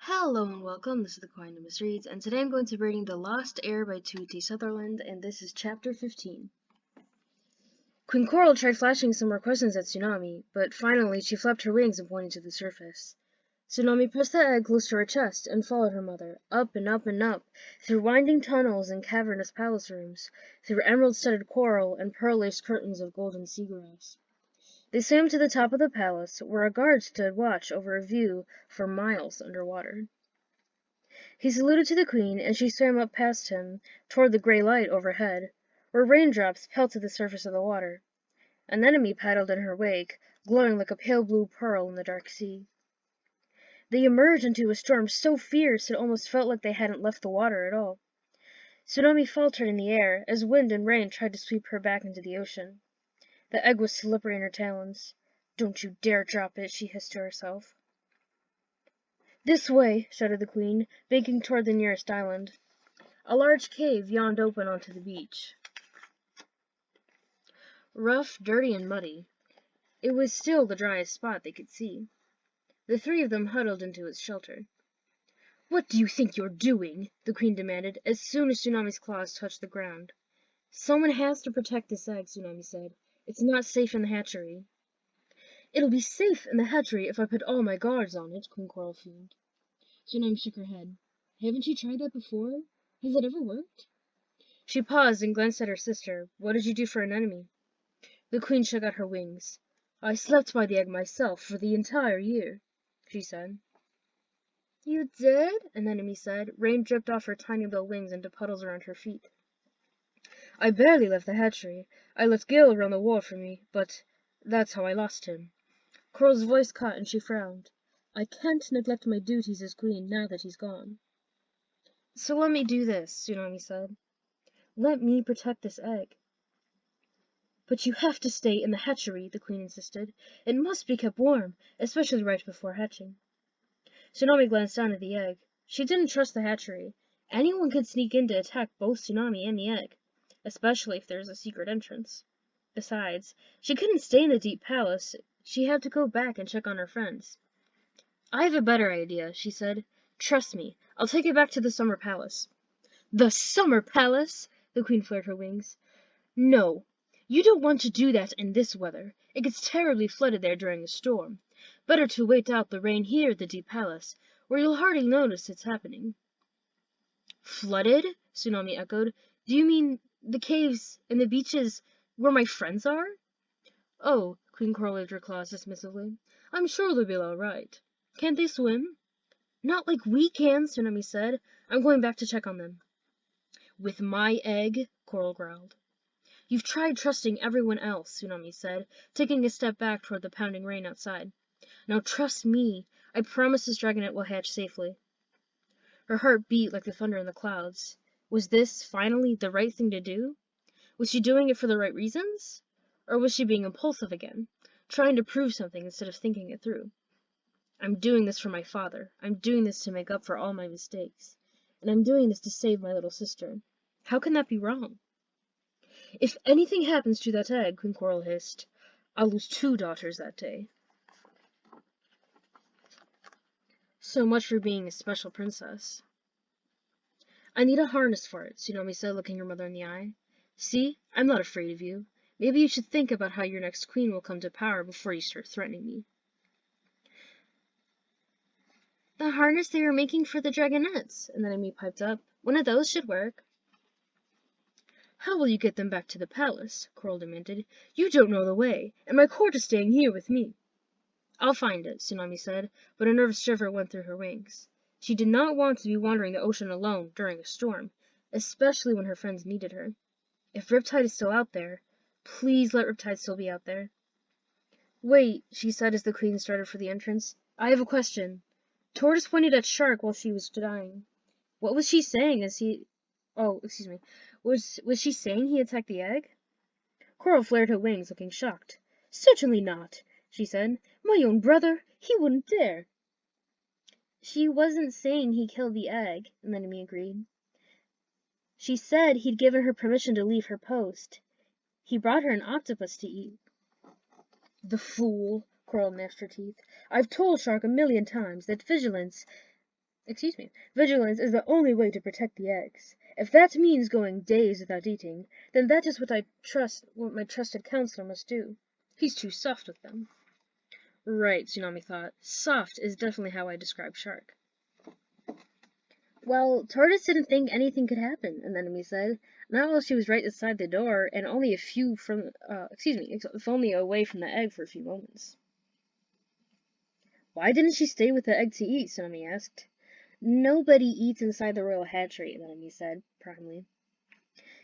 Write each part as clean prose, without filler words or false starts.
Hello and welcome, this is the Quiet Nimbus Reads, and today I'm going to be reading The Lost Heir by Ch.15 Sutherland, and this is Chapter 15. Queen Coral tried flashing some more questions at Tsunami, but finally she flapped her wings and pointed to the surface. Tsunami pressed the egg close to her chest and followed her mother, up and up and up, through winding tunnels and cavernous palace rooms, through emerald-studded coral and pearl-laced curtains of golden seagrass. They swam to the top of the palace, where a guard stood watch over a view for miles underwater. He saluted to the queen, and she swam up past him, toward the gray light overhead, where raindrops pelted the surface of the water. An enemy paddled in her wake, glowing like a pale blue pearl in the dark sea. They emerged into a storm so fierce it almost felt like they hadn't left the water at all. Tsunami faltered in the air, as wind and rain tried to sweep her back into the ocean. The egg was slippery in her talons. "Don't you dare drop it," she hissed to herself. "This way," shouted the queen, making toward the nearest island. A large cave yawned open onto the beach. Rough, dirty, and muddy, it was still the driest spot they could see. The three of them huddled into its shelter. "What do you think you're doing?" the queen demanded, as soon as Tsunami's claws touched the ground. "Someone has to protect this egg," Tsunami said. "It's not safe in the hatchery." "It'll be safe in the hatchery if I put all my guards on it," Queen Coral fumed. Tsunami shook her head. "Haven't you tried that before? Has it ever worked?" She paused and glanced at her sister. "What did you do for an enemy?" The queen shook out her wings. "I slept by the egg myself for the entire year," she said. "You did?" an enemy said. Rain dripped off her tiny little wings into puddles around her feet. "I barely left the hatchery. I left Gil around the wall for me, but that's how I lost him." Coral's voice caught and she frowned. "I can't neglect my duties as queen now that he's gone." "So let me do this," Tsunami said. "Let me protect this egg." "But you have to stay in the hatchery," the queen insisted. "It must be kept warm, especially right before hatching." Tsunami glanced down at the egg. She didn't trust the hatchery. Anyone could sneak in to attack both Tsunami and the egg, especially if there's a secret entrance. Besides, she couldn't stay in the deep palace. She had to go back and check on her friends. "I have a better idea," she said. "Trust me, I'll take it back to the summer palace." "The summer palace!" the queen flared her wings. "No, you don't want to do that in this weather. It gets terribly flooded there during a storm. Better to wait out the rain here at the deep palace, where you'll hardly notice it's happening." "Flooded?" Tsunami echoed. "Do you mean the caves and the beaches where my friends are?" "Oh," Queen Coral waved her claws dismissively. "I'm sure they'll be all right. Can't they swim?" "Not like we can," Tsunami said. "I'm going back to check on them." "With my egg?" Coral growled. "You've tried trusting everyone else," Tsunami said, taking a step back toward the pounding rain outside. "Now trust me. I promise this dragonet will hatch safely." Her heart beat like the thunder in the clouds. Was this, finally, the right thing to do? Was she doing it for the right reasons? Or was she being impulsive again, trying to prove something instead of thinking it through? "I'm doing this for my father. I'm doing this to make up for all my mistakes. And I'm doing this to save my little sister. How can that be wrong?" "If anything happens to that egg," Queen Coral hissed, "I'll lose 2 daughters that day." So much for being a special princess. "I need a harness for it," Tsunami said, looking her mother in the eye. "See, I'm not afraid of you. Maybe you should think about how your next queen will come to power before you start threatening me." "The harness they were making for the dragonets," an enemy piped up. "One of those should work." "How will you get them back to the palace?" Coral demanded. "You don't know the way, and my court is staying here with me." "I'll find it," Tsunami said, but a nervous shiver went through her wings. She did not want to be wandering the ocean alone during a storm, especially when her friends needed her. If Riptide is still out there, please let Riptide still be out there. "Wait," she said as the queen started for the entrance. "I have a question." Tortoise pointed at Shark while she was dying. What was she saying as he... Oh, excuse me. Was she saying he attacked the egg? Coral flared her wings, looking shocked. "Certainly not," she said. "My own brother! He wouldn't dare." "She wasn't saying he killed the egg," the enemy agreed. "She said he'd given her permission to leave her post. He brought her an octopus to eat." "The fool!" Coral gnashed her teeth. "I've told Shark a million times that vigilance Vigilance is the only way to protect the eggs. If that means going days without eating, then that is what my trusted counselor must do. He's too soft with them. Right, Tsunami thought. Soft is definitely how I describe Shark. Well, Tortoise didn't think anything could happen, Anemone said. Not while she was right inside the door, and only if only away from the egg for a few moments. Why didn't she stay with the egg to eat? Tsunami asked. Nobody eats inside the royal hatchery, Anemone said, primly.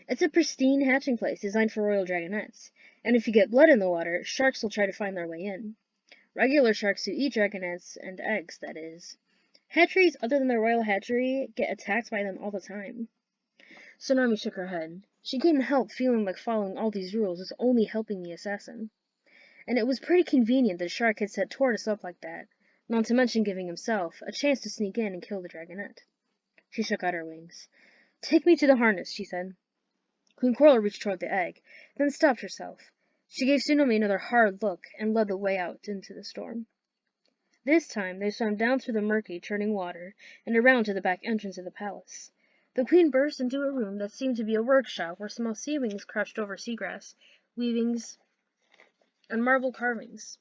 It's a pristine hatching place designed for royal dragonets, and if you get blood in the water, sharks will try to find their way in. Regular sharks who eat dragonets and eggs, that is. Hatcheries other than the royal hatchery get attacked by them all the time. Tsunami shook her head. She couldn't help feeling like following all these rules was only helping the assassin. And it was pretty convenient that Shark had set Tortoise up like that, not to mention giving himself a chance to sneak in and kill the dragonet. She shook out her wings. Take me to the harness, she said. Queen Coral reached toward the egg, then stopped herself. She gave Tsunami another hard look and led the way out into the storm. This time they swam down through the murky, churning water and around to the back entrance of the palace. The queen burst into a room that seemed to be a workshop where small seawings crouched over seagrass, weavings, and marble carvings.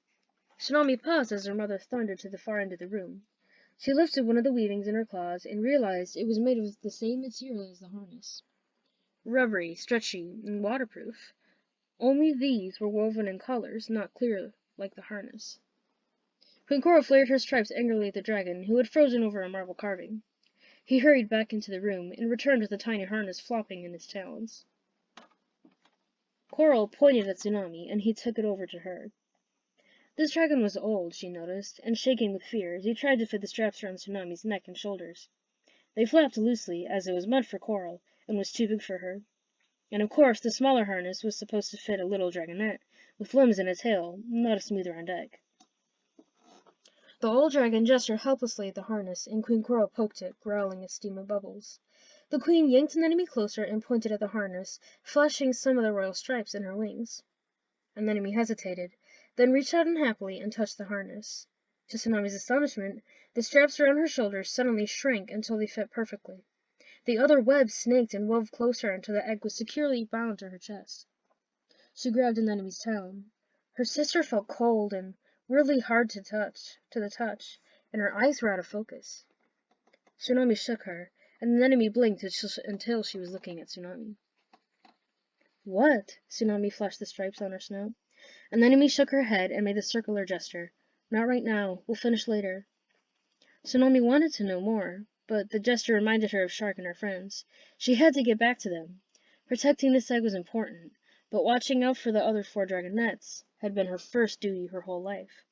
Tsunami paused as her mother thundered to the far end of the room. She lifted one of the weavings in her claws and realized it was made of the same material as the harness. Rubbery, stretchy, and waterproof. Only these were woven in colors not clear like the harness. Queen Coral flared her stripes angrily at the dragon, who had frozen over a marble carving. He hurried back into the room and returned with the tiny harness flopping in his talons. Coral pointed at Tsunami, and he took it over to her. This dragon was old, she noticed, and shaking with fear as he tried to fit the straps around Tsunami's neck and shoulders. They flapped loosely, as it was meant for Coral, and was too big for her. And of course the smaller harness was supposed to fit a little dragonet, with limbs and a tail, not a smooth round egg. The old dragon gestured helplessly at the harness, and Queen Coral poked it, growling a steam of bubbles. The queen yanked Anemone closer and pointed at the harness, flashing some of the royal stripes in her wings. Anemone hesitated, then reached out unhappily and touched the harness. To Tsunami's astonishment, the straps around her shoulders suddenly shrank until they fit perfectly. The other webs snaked and wove closer until the egg was securely bound to her chest. She grabbed Anemone's talon. Her sister felt cold and really hard to the touch, and her eyes were out of focus. Tsunami shook her, and Anemone blinked until she was looking at Tsunami. What? Tsunami flashed the stripes on her snout. Anemone shook her head and made a circular gesture. Not right now. We'll finish later. Tsunami wanted to know more, but the gesture reminded her of Shark and her friends. She had to get back to them. Protecting this egg was important, but watching out for the other 4 dragonets had been her first duty her whole life.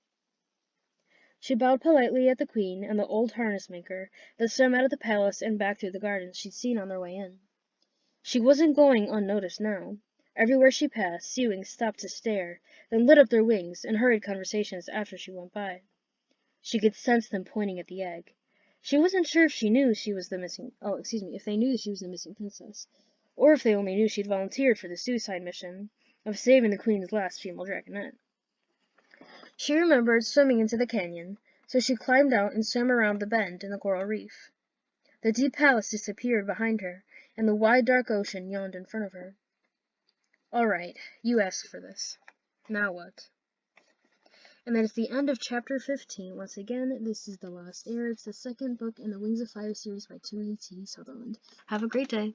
She bowed politely at the queen and the old harness maker, then swam out of the palace and back through the gardens she'd seen on their way in. She wasn't going unnoticed now. Everywhere she passed, seawings stopped to stare, then lit up their wings and hurried conversations after she went by. She could sense them pointing at the egg. She wasn't sure if they knew she was the missing princess, or if they only knew she'd volunteered for the suicide mission of saving the queen's last female dragonet. She remembered swimming into the canyon, so she climbed out and swam around the bend in the coral reef. The deep palace disappeared behind her, and the wide dark ocean yawned in front of her. All right, you asked for this. Now what? And that is the end of Chapter 15. Once again, this is The Lost Heir. It's the second book in the Wings of Fire series by Timothy T. Sutherland. Have a great day.